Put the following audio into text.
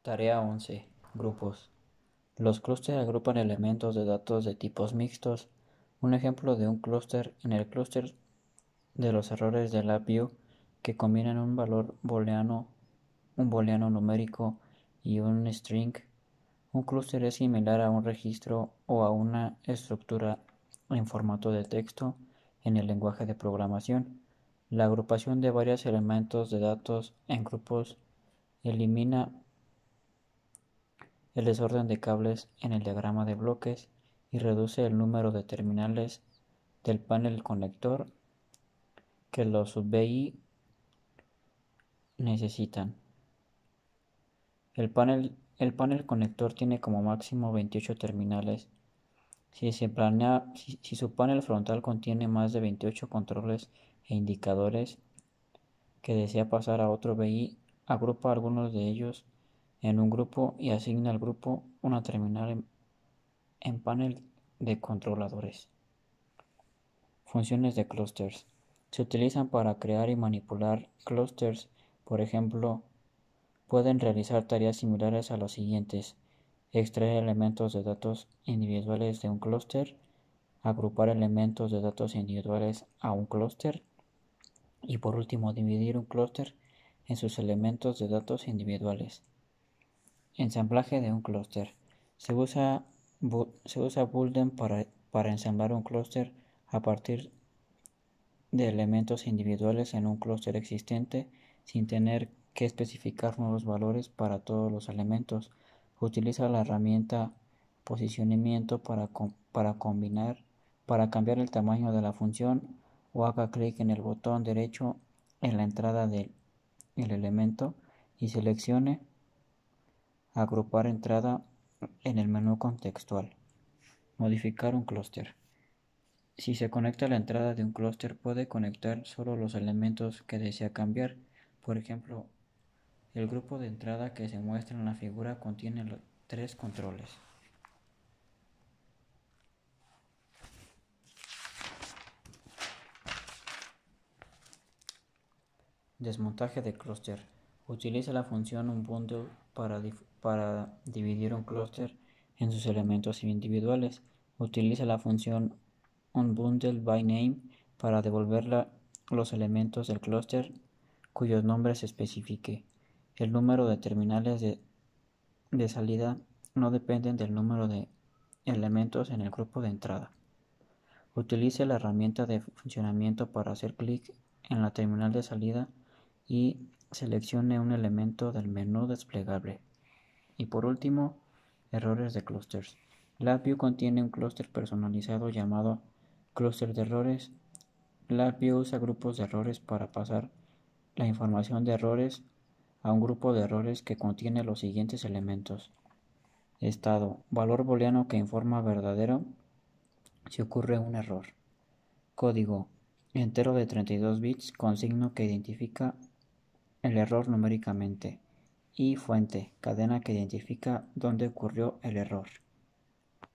Tarea 11. Grupos. Los clústeres agrupan elementos de datos de tipos mixtos. Un ejemplo de un clúster en el clúster de los errores de LabVIEW que combinan un valor booleano, un booleano numérico y un string. Un clúster es similar a un registro o a una estructura en formato de texto en el lenguaje de programación. La agrupación de varios elementos de datos en grupos elimina el desorden de cables en el diagrama de bloques y reduce el número de terminales del panel conector que los sub-VI necesitan. El panel conector tiene como máximo 28 terminales. Si su panel frontal contiene más de 28 controles e indicadores que desea pasar a otro VI, agrupa algunos de ellos en un grupo y asigna al grupo una terminal en panel de controladores. Funciones de clusters. Se utilizan para crear y manipular clusters. Por ejemplo, pueden realizar tareas similares a los siguientes: extraer elementos de datos individuales de un clúster, agrupar elementos de datos individuales a un clúster y por último dividir un clúster en sus elementos de datos individuales. Ensamblaje de un clúster. Se usa Boolean para ensamblar un clúster a partir de elementos individuales en un clúster existente sin tener que especificar nuevos valores para todos los elementos. Utiliza la herramienta posicionamiento para cambiar el tamaño de la función o haga clic en el botón derecho en la entrada del elemento y seleccione agrupar entrada en el menú contextual. Modificar un clúster. Si se conecta a la entrada de un clúster, puede conectar solo los elementos que desea cambiar. Por ejemplo, el grupo de entrada que se muestra en la figura contiene 3 controles. Desmontaje de clúster. Utiliza la función unBundle para dividir un clúster en sus elementos individuales. Utiliza la función unBundleByName para devolver los elementos del clúster cuyos nombres se especifique. El número de terminales de salida no dependen del número de elementos en el grupo de entrada. Utilice la herramienta de funcionamiento para hacer clic en la terminal de salida y seleccione un elemento del menú desplegable. Y por último, errores de clusters. LabVIEW contiene un clúster personalizado llamado clúster de errores. LabVIEW usa grupos de errores para pasar la información de errores a un grupo de errores que contiene los siguientes elementos: estado, valor booleano que informa verdadero si ocurre un error; código, entero de 32 bits con signo que identifica el error numéricamente; y fuente, cadena que identifica dónde ocurrió el error.